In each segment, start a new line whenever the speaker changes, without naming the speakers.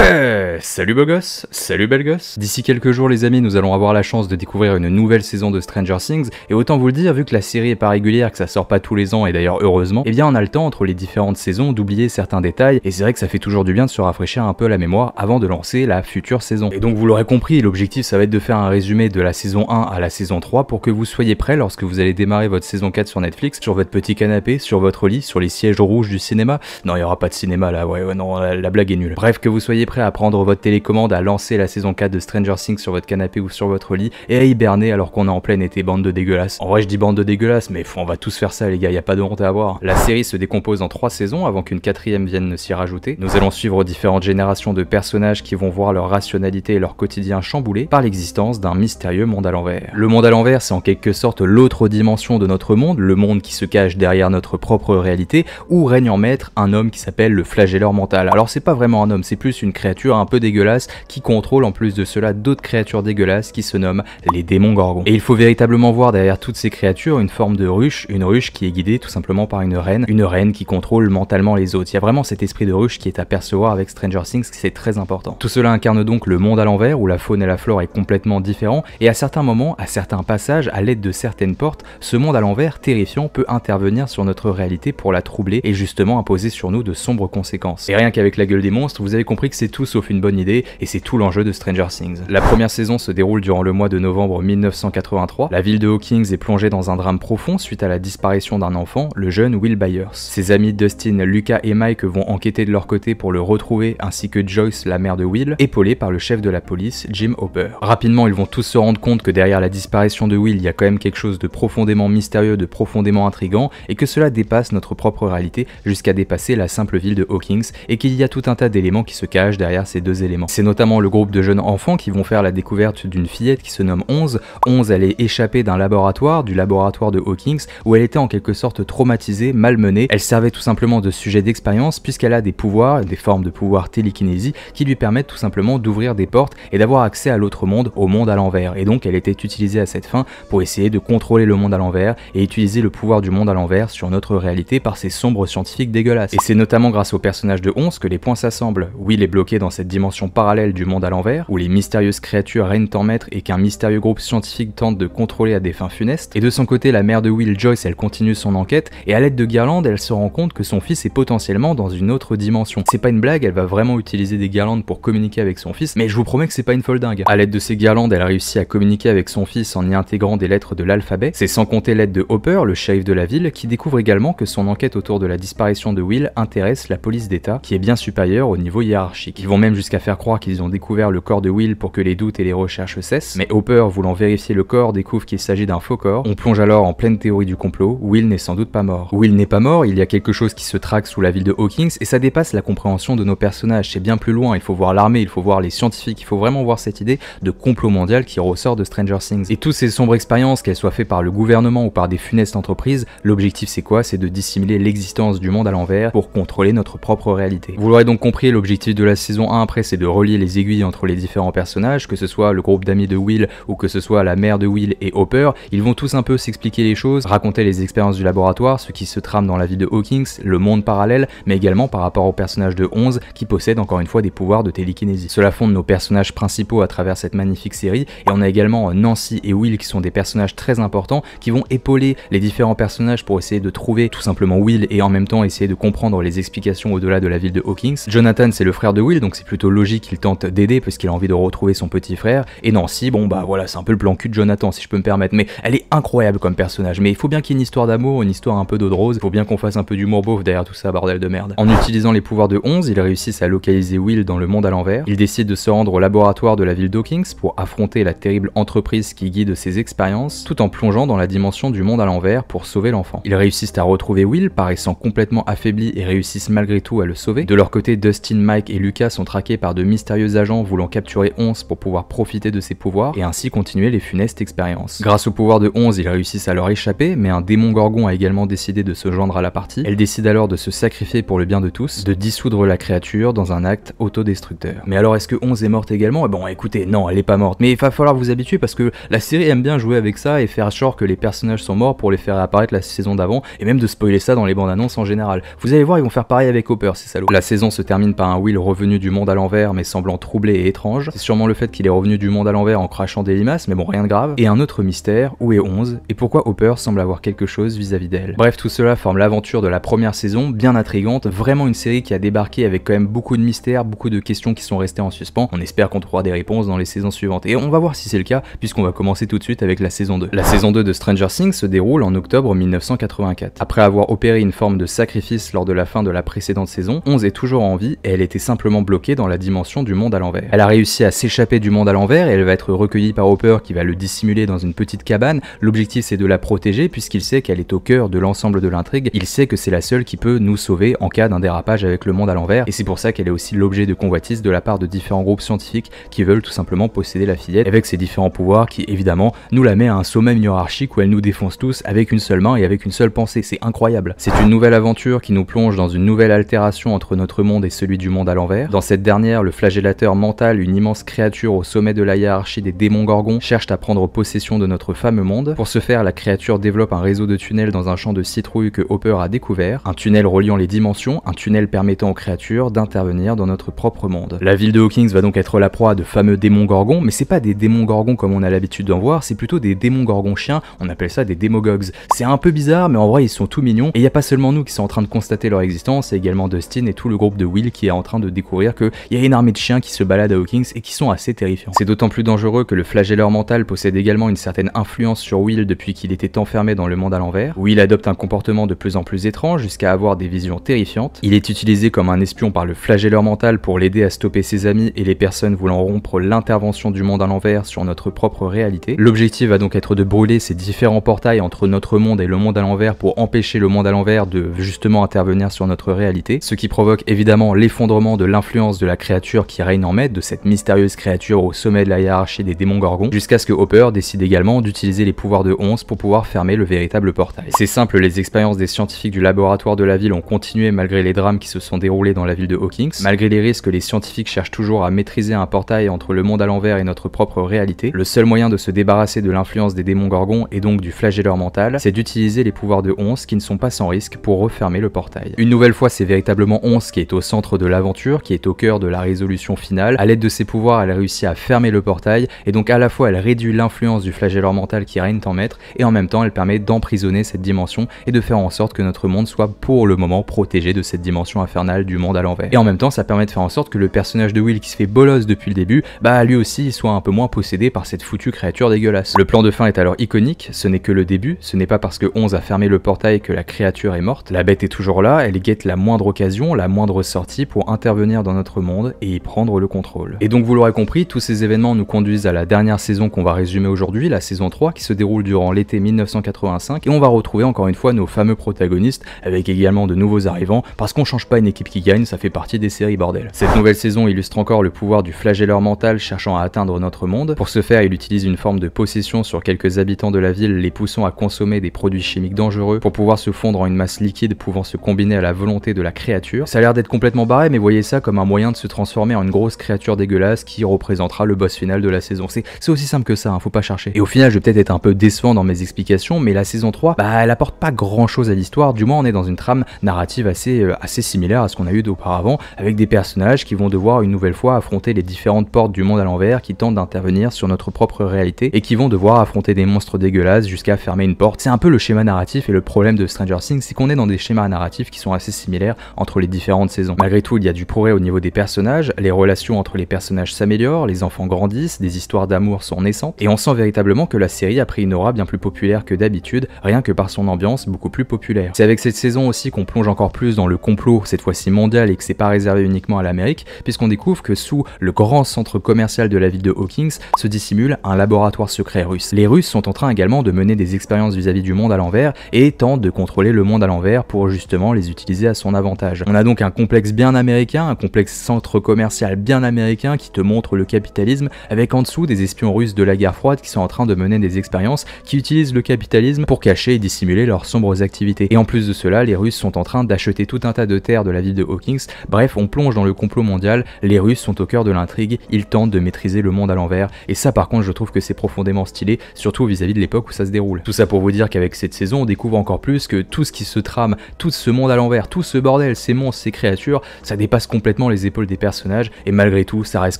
Hey, salut beau gosse, salut belle gosse. D'ici quelques jours les amis, nous allons avoir la chance de découvrir une nouvelle saison de Stranger Things, et autant vous le dire, vu que la série est pas régulière, que ça sort pas tous les ans, et d'ailleurs heureusement, eh bien on a le temps entre les différentes saisons d'oublier certains détails, et c'est vrai que ça fait toujours du bien de se rafraîchir un peu la mémoire avant de lancer la future saison. Et donc vous l'aurez compris, l'objectif ça va être de faire un résumé de la saison 1 à la saison 3 pour que vous soyez prêts lorsque vous allez démarrer votre saison 4 sur Netflix, sur votre petit canapé, sur votre lit, sur les sièges rouges du cinéma. Non, il y aura pas de cinéma là, ouais non, la blague est nulle. Bref, que vous soyez prêts à prendre votre télécommande, à lancer la saison 4 de Stranger Things sur votre canapé ou sur votre lit et à hiberner alors qu'on est en plein été, bande de dégueulasses. En vrai je dis bande de dégueulasses, mais on va tous faire ça les gars, y a pas de honte à avoir. La série se décompose en 3 saisons avant qu'une 4ème vienne s'y rajouter. Nous allons suivre différentes générations de personnages qui vont voir leur rationalité et leur quotidien chamboulés par l'existence d'un mystérieux monde à l'envers. Le monde à l'envers, c'est en quelque sorte l'autre dimension de notre monde, le monde qui se cache derrière notre propre réalité, où règne en maître un homme qui s'appelle le flagelleur mental. Alors c'est pas vraiment un homme, c'est plus une créature un peu dégueulasse qui contrôle en plus de cela d'autres créatures dégueulasses qui se nomment les démons gorgons. Et il faut véritablement voir derrière toutes ces créatures une forme de ruche, une ruche qui est guidée tout simplement par une reine qui contrôle mentalement les autres. Il y a vraiment cet esprit de ruche qui est à percevoir avec Stranger Things, c'est très important. Tout cela incarne donc le monde à l'envers où la faune et la flore est complètement différent, et à certains moments, à certains passages, à l'aide de certaines portes, ce monde à l'envers terrifiant peut intervenir sur notre réalité pour la troubler et justement imposer sur nous de sombres conséquences. Et rien qu'avec la gueule des monstres, vous avez compris que c'est tout sauf une bonne idée, et c'est tout l'enjeu de Stranger Things. La première saison se déroule durant le mois de novembre 1983. La ville de Hawkins est plongée dans un drame profond suite à la disparition d'un enfant, le jeune Will Byers. Ses amis Dustin, Lucas et Mike vont enquêter de leur côté pour le retrouver, ainsi que Joyce, la mère de Will, épaulée par le chef de la police, Jim Hopper. Rapidement, ils vont tous se rendre compte que derrière la disparition de Will, il y a quand même quelque chose de profondément mystérieux, de profondément intriguant, et que cela dépasse notre propre réalité jusqu'à dépasser la simple ville de Hawkins, et qu'il y a tout un tas d'éléments qui se cachent derrière ces deux éléments. C'est notamment le groupe de jeunes enfants qui vont faire la découverte d'une fillette qui se nomme 11. 11, elle est échappée d'un laboratoire, du laboratoire de Hawkins, où elle était en quelque sorte traumatisée, malmenée. Elle servait tout simplement de sujet d'expérience puisqu'elle a des pouvoirs, des formes de pouvoir télékinésie qui lui permettent tout simplement d'ouvrir des portes et d'avoir accès à l'autre monde, au monde à l'envers. Et donc elle était utilisée à cette fin pour essayer de contrôler le monde à l'envers et utiliser le pouvoir du monde à l'envers sur notre réalité par ces sombres scientifiques dégueulasses. Et c'est notamment grâce au personnage de 11 que les points s'assemblent. Will est bloqué dans cette dimension parallèle du monde à l'envers, où les mystérieuses créatures règnent en maître et qu'un mystérieux groupe scientifique tente de contrôler à des fins funestes. Et de son côté, la mère de Will, Joyce, elle continue son enquête, et à l'aide de guirlandes, elle se rend compte que son fils est potentiellement dans une autre dimension. C'est pas une blague, elle va vraiment utiliser des guirlandes pour communiquer avec son fils, mais je vous promets que c'est pas une folle dingue. À l'aide de ces guirlandes, elle réussit à communiquer avec son fils en y intégrant des lettres de l'alphabet. C'est sans compter l'aide de Hopper, le shérif de la ville, qui découvre également que son enquête autour de la disparition de Will intéresse la police d'État, qui est bien supérieure au niveau hiérarchique. Ils vont même jusqu'à faire croire qu'ils ont découvert le corps de Will pour que les doutes et les recherches cessent, mais Hopper, voulant vérifier le corps, découvre qu'il s'agit d'un faux corps. On plonge alors en pleine théorie du complot. Will n'est sans doute pas mort. Will n'est pas mort, il y a quelque chose qui se traque sous la ville de Hawkins, et ça dépasse la compréhension de nos personnages. C'est bien plus loin, il faut voir l'armée, il faut voir les scientifiques, il faut vraiment voir cette idée de complot mondial qui ressort de Stranger Things. Et toutes ces sombres expériences, qu'elles soient faites par le gouvernement ou par des funestes entreprises, l'objectif c'est quoi? C'est de dissimuler l'existence du monde à l'envers pour contrôler notre propre réalité. Vous l'aurez donc compris, l'objectif de la saison 1 après c'est de relier les aiguilles entre les différents personnages, que ce soit le groupe d'amis de Will ou que ce soit la mère de Will et Hopper. Ils vont tous un peu s'expliquer les choses, raconter les expériences du laboratoire, ce qui se trame dans la vie de Hawkins, le monde parallèle, mais également par rapport au personnage de 11 qui possède encore une fois des pouvoirs de télékinésie. Cela fonde nos personnages principaux à travers cette magnifique série, et on a également Nancy et Will qui sont des personnages très importants qui vont épauler les différents personnages pour essayer de trouver tout simplement Will et en même temps essayer de comprendre les explications au-delà de la ville de Hawkins. Jonathan c'est le frère de Will, donc c'est plutôt logique qu'il tente d'aider parce qu'il a envie de retrouver son petit frère, et Nancy, bon bah voilà, c'est un peu le plan cul de Jonathan si je peux me permettre, mais elle est incroyable comme personnage. Mais il faut bien qu'il y ait une histoire d'amour, une histoire un peu d'eau de rose, il faut bien qu'on fasse un peu d'humour beauf derrière tout ça, bordel de merde. En utilisant les pouvoirs de 11, ils réussissent à localiser Will dans le monde à l'envers. Ils décident de se rendre au laboratoire de la ville d'Hawkins pour affronter la terrible entreprise qui guide ses expériences, tout en plongeant dans la dimension du monde à l'envers pour sauver l'enfant. Ils réussissent à retrouver Will, paraissant complètement affaibli, et réussissent malgré tout à le sauver. De leur côté, Dustin, Mike et Lucas sont traqués par de mystérieux agents voulant capturer 11 pour pouvoir profiter de ses pouvoirs et ainsi continuer les funestes expériences. Grâce au pouvoir de 11, ils réussissent à leur échapper, mais un démon gorgon a également décidé de se joindre à la partie. Elle décide alors de se sacrifier pour le bien de tous, de dissoudre la créature dans un acte autodestructeur. Mais alors est-ce que 11 est morte également? Bon écoutez, non, elle est pas morte, mais il va falloir vous habituer parce que la série aime bien jouer avec ça et faire genre que les personnages sont morts pour les faire apparaître la saison d'avant, et même de spoiler ça dans les bandes annonces en général. Vous allez voir, ils vont faire pareil avec Hopper, ces salauds. La saison se termine par un Will revenu du monde à l'envers mais semblant troublé et étrange. C'est sûrement le fait qu'il est revenu du monde à l'envers en crachant des limaces, mais bon, rien de grave. Et un autre mystère, où est 11 et pourquoi Hopper semble avoir quelque chose vis-à-vis d'elle. Bref, tout cela forme l'aventure de la première saison, bien intrigante, vraiment une série qui a débarqué avec quand même beaucoup de mystères, beaucoup de questions qui sont restées en suspens. On espère qu'on trouvera des réponses dans les saisons suivantes. Et on va voir si c'est le cas, puisqu'on va commencer tout de suite avec la saison 2. La saison 2 de Stranger Things se déroule en octobre 1984. Après avoir opéré une forme de sacrifice lors de la fin de la précédente saison, 11 est toujours en vie et elle était simplement bloquée dans la dimension du monde à l'envers. Elle a réussi à s'échapper du monde à l'envers et elle va être recueillie par Hopper qui va le dissimuler dans une petite cabane. L'objectif c'est de la protéger puisqu'il sait qu'elle est au cœur de l'ensemble de l'intrigue. Il sait que c'est la seule qui peut nous sauver en cas d'un dérapage avec le monde à l'envers et c'est pour ça qu'elle est aussi l'objet de convoitise de la part de différents groupes scientifiques qui veulent tout simplement posséder la fillette avec ses différents pouvoirs qui évidemment nous la met à un sommet hiérarchique où elle nous défonce tous avec une seule main et avec une seule pensée. C'est incroyable. C'est une nouvelle aventure qui nous plonge dans une nouvelle altération entre notre monde et celui du monde à l'envers. Dans cette dernière, le flagellateur mental, une immense créature au sommet de la hiérarchie des démons gorgons, cherche à prendre possession de notre fameux monde. Pour ce faire, la créature développe un réseau de tunnels dans un champ de citrouille que Hopper a découvert, un tunnel reliant les dimensions, un tunnel permettant aux créatures d'intervenir dans notre propre monde. La ville de Hawkins va donc être la proie de fameux démons gorgons, mais c'est pas des démons gorgons comme on a l'habitude d'en voir, c'est plutôt des démons gorgons chiens, on appelle ça des démogogs. C'est un peu bizarre, mais en vrai ils sont tout mignons, et il y a pas seulement nous qui sont en train de constater leur existence, il y a également Dustin et tout le groupe de Will qui est en train de découvrir qu'il y a une armée de chiens qui se baladent à Hawkins et qui sont assez terrifiants. C'est d'autant plus dangereux que le flagelleur mental possède également une certaine influence sur Will depuis qu'il était enfermé dans le monde à l'envers. Will adopte un comportement de plus en plus étrange jusqu'à avoir des visions terrifiantes. Il est utilisé comme un espion par le flagelleur mental pour l'aider à stopper ses amis et les personnes voulant rompre l'intervention du monde à l'envers sur notre propre réalité. L'objectif va donc être de brûler ces différents portails entre notre monde et le monde à l'envers pour empêcher le monde à l'envers de justement intervenir sur notre réalité, ce qui provoque évidemment l'effondrement de l'influence de la créature qui règne en maître, de cette mystérieuse créature au sommet de la hiérarchie des démons gorgons, jusqu'à ce que Hopper décide également d'utiliser les pouvoirs de 11 pour pouvoir fermer le véritable portail. C'est simple, les expériences des scientifiques du laboratoire de la ville ont continué malgré les drames qui se sont déroulés dans la ville de Hawkins. Malgré les risques, les scientifiques cherchent toujours à maîtriser un portail entre le monde à l'envers et notre propre réalité. Le seul moyen de se débarrasser de l'influence des démons gorgons et donc du flagelleur mental, c'est d'utiliser les pouvoirs de 11 qui ne sont pas sans risque pour refermer le portail. Une nouvelle fois, c'est véritablement 11 qui est au centre de l'aventure, qui est au cœur de la résolution finale. À l'aide de ses pouvoirs, elle réussit à fermer le portail et donc à la fois elle réduit l'influence du flagelleur mental qui règne en maître et en même temps elle permet d'emprisonner cette dimension et de faire en sorte que notre monde soit pour le moment protégé de cette dimension infernale du monde à l'envers. Et en même temps ça permet de faire en sorte que le personnage de Will qui se fait bolosse depuis le début, bah lui aussi il soit un peu moins possédé par cette foutue créature dégueulasse. Le plan de fin est alors iconique, ce n'est que le début, ce n'est pas parce que 11 a fermé le portail que la créature est morte, la bête est toujours là, elle guette la moindre occasion, la moindre sortie pour intervenir dans notre monde et y prendre le contrôle. Et donc vous l'aurez compris, tous ces événements nous conduisent à la dernière saison qu'on va résumer aujourd'hui, la saison 3 qui se déroule durant l'été 1985 et on va retrouver encore une fois nos fameux protagonistes avec également de nouveaux arrivants parce qu'on change pas une équipe qui gagne, ça fait partie des séries bordel. Cette nouvelle saison illustre encore le pouvoir du flagelleur mental cherchant à atteindre notre monde. Pour ce faire, il utilise une forme de possession sur quelques habitants de la ville, les poussant à consommer des produits chimiques dangereux pour pouvoir se fondre en une masse liquide pouvant se combiner à la volonté de la créature. Ça a l'air d'être complètement barré, mais voyez ça comme un moyen de se transformer en une grosse créature dégueulasse qui représentera le boss final de la saison. C'est aussi simple que ça, hein, faut pas chercher. Et au final, je vais peut-être être un peu décevant dans mes explications, mais la saison 3, bah elle apporte pas grand chose à l'histoire, du moins on est dans une trame narrative assez similaire à ce qu'on a eu auparavant, avec des personnages qui vont devoir une nouvelle fois affronter les différentes portes du monde à l'envers qui tentent d'intervenir sur notre propre réalité et qui vont devoir affronter des monstres dégueulasses jusqu'à fermer une porte. C'est un peu le schéma narratif et le problème de Stranger Things, c'est qu'on est dans des schémas narratifs qui sont assez similaires entre les différentes saisons. Malgré tout, il y a du progrès au niveau des personnages, les relations entre les personnages s'améliorent, les enfants grandissent, des histoires d'amour sont naissantes et on sent véritablement que la série a pris une aura bien plus populaire que d'habitude, rien que par son ambiance beaucoup plus populaire. C'est avec cette saison aussi qu'on plonge encore plus dans le complot, cette fois-ci mondial, et que c'est pas réservé uniquement à l'Amérique, puisqu'on découvre que sous le grand centre commercial de la ville de Hawkins se dissimule un laboratoire secret russe. Les Russes sont en train également de mener des expériences vis-à-vis du monde à l'envers et tentent de contrôler le monde à l'envers pour justement les utiliser à son avantage. On a donc un complexe bien américain, un complexe centre commercial bien américain qui te montre le capitalisme, avec en dessous des espions russes de la guerre froide qui sont en train de mener des expériences qui utilisent le capitalisme pour cacher et dissimuler leurs sombres activités. Et en plus de cela, les Russes sont en train d'acheter tout un tas de terres de la ville de Hawkins. Bref, on plonge dans le complot mondial, les Russes sont au cœur de l'intrigue, ils tentent de maîtriser le monde à l'envers, et ça par contre je trouve que c'est profondément stylé, surtout vis-à-vis de l'époque où ça se déroule. Tout ça pour vous dire qu'avec cette saison, on découvre encore plus que tout ce qui se trame, tout ce monde à l'envers, tout ce bordel, ces monstres, ces créatures, ça dépasse complètement les épaules des personnages, et malgré tout, ça reste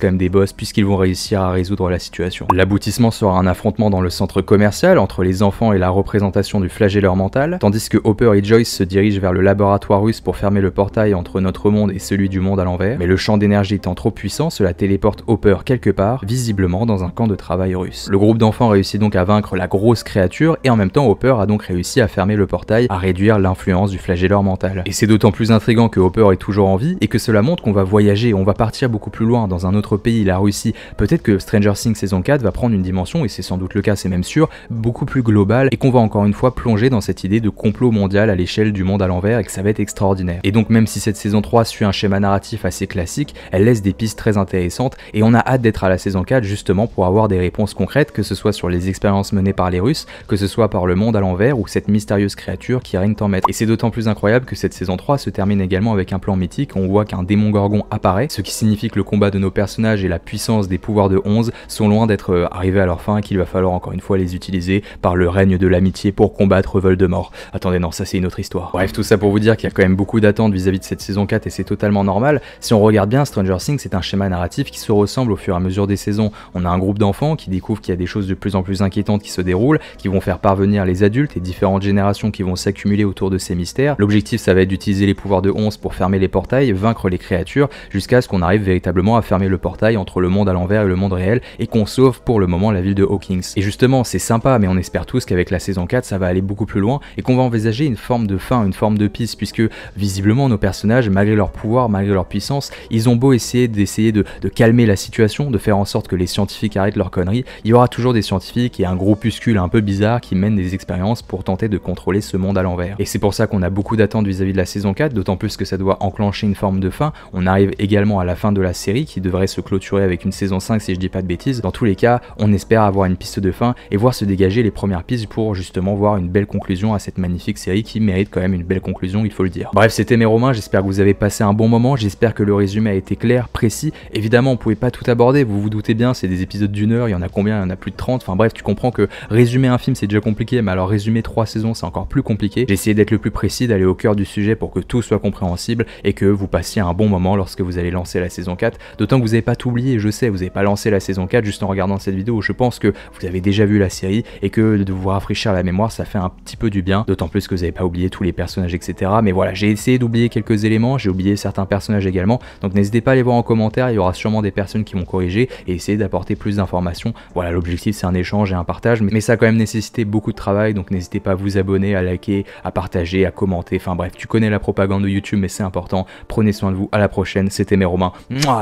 quand même des boss puisqu'ils vont réussir à résoudre la situation. L'aboutissement sera un affrontement dans le centre commercial entre les enfants et la représentation du flagelleur mental, tandis que Hopper et Joyce se dirigent vers le laboratoire russe pour fermer le portail entre notre monde et celui du monde à l'envers, mais le champ d'énergie étant trop puissant, cela téléporte Hopper quelque part, visiblement dans un camp de travail russe. Le groupe d'enfants réussit donc à vaincre la grosse créature, et en même temps Hopper a donc réussi à fermer le portail, à réduire l'influence du flagelleur mental. Et c'est d'autant plus intriguant que Hopper est toujours en vie, et que cela montre qu'on va voyager, on va partir beaucoup plus loin, dans un autre pays, la Russie. Peut-être que Stranger Things saison 4 va prendre une dimension, et c'est sans doute le cas, c'est même sûr, beaucoup plus globale, et qu'on va encore une fois plonger dans cette idée de complot mondial à l'échelle du monde à l'envers, et que ça va être extraordinaire. Et donc même si cette saison 3 suit un schéma narratif assez classique, elle laisse des pistes très intéressantes, et on a hâte d'être à la saison 4 justement pour avoir des réponses concrètes, que ce soit sur les expériences menées par les Russes, que ce soit par le monde à l'envers, ou cette mystérieuse créature qui règne en maître. Et c'est d'autant plus incroyable que cette saison 3 se termine également avec un plan mythique, on voit qu'un démon gorgon apparaît, ce qui signifie que le combat de nos personnages et la puissance des pouvoirs de 11 sont loin d'être arrivés à leur fin, et qu'il va falloir encore une fois les utiliser par le règne de l'amitié pour combattre Voldemort. Attendez, non, ça c'est une autre histoire. Bref, tout ça pour vous dire qu'il y a quand même beaucoup d'attentes vis-à-vis de cette saison 4 et c'est totalement normal. Si on regarde bien, Stranger Things c'est un schéma narratif qui se ressemble au fur et à mesure des saisons. On a un groupe d'enfants qui découvrent qu'il y a des choses de plus en plus inquiétantes qui se déroulent, qui vont faire parvenir les adultes et différentes générations qui vont s'accumuler autour de ces mystères. L'objectif ça va être d'utiliser les pouvoirs de 11 pour fermer les portails, vaincre les créatures, jusqu'à ce qu'on arrive véritablement à fermer le portail entre le monde à l'envers et le monde réel, et qu'on sauve pour le moment la ville de Hawkins. Et justement, c'est sympa, mais on espère tous qu'avec la saison 4 ça va aller beaucoup plus loin, et qu'on va envisager une forme de fin, une forme de piste, puisque visiblement nos personnages, malgré leur pouvoir, malgré leur puissance, ils ont beau essayer de calmer la situation, de faire en sorte que les scientifiques arrêtent leurs conneries, il y aura toujours des scientifiques et un groupuscule un peu bizarre qui mènent des expériences pour tenter de contrôler ce monde à l'envers. Et c'est pour ça qu'on a beaucoup d'attentes vis-à-vis de la saison 4, d'autant plus que ça doit enclencher une forme de fin. On arrive également à la fin de la série qui devrait se clôturer avec une saison 5 si je dis pas de bêtises. Dans tous les cas, on espère avoir une piste de fin et voir se dégager les premières pistes pour justement voir une belle conclusion à cette magnifique série qui mérite quand même une belle conclusion, il faut le dire. Bref, c'était Méromain, j'espère que vous avez passé un bon moment, j'espère que le résumé a été clair, précis. Évidemment, on pouvait pas tout aborder, vous vous doutez bien, c'est des épisodes d'une heure, il y en a combien? Il y en a plus de 30, enfin bref, tu comprends que résumer un film c'est déjà compliqué, mais alors résumer 3 saisons c'est encore plus compliqué. J'ai essayé d'être le plus précis, d'aller au cœur du sujet pour que tout soit compréhensible et que vous passiez un bon moment lorsque vous allez lancer la saison 4, d'autant que vous n'avez pas tout oublié, je sais, vous n'avez pas lancé la saison 4 juste en regardant cette vidéo, je pense que vous avez déjà vu la série et que de vous rafraîchir la mémoire ça fait un petit peu du bien, d'autant plus que vous n'avez pas oublié tous les personnages etc. Mais voilà, j'ai essayé d'oublier quelques éléments, j'ai oublié certains personnages également, donc n'hésitez pas à les voir en commentaire, il y aura sûrement des personnes qui vont corriger et essayer d'apporter plus d'informations. Voilà, l'objectif c'est un échange et un partage, mais ça a quand même nécessité beaucoup de travail, donc n'hésitez pas à vous abonner, à liker, à partager, à commenter, enfin bref, tu connais la propagande de YouTube mais c'est important, prenez soin de vous, à la prochaine, c'était Méromain,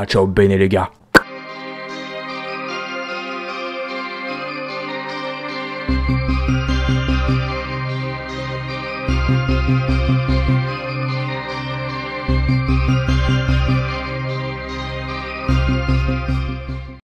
ciao bene les gars. Thank you.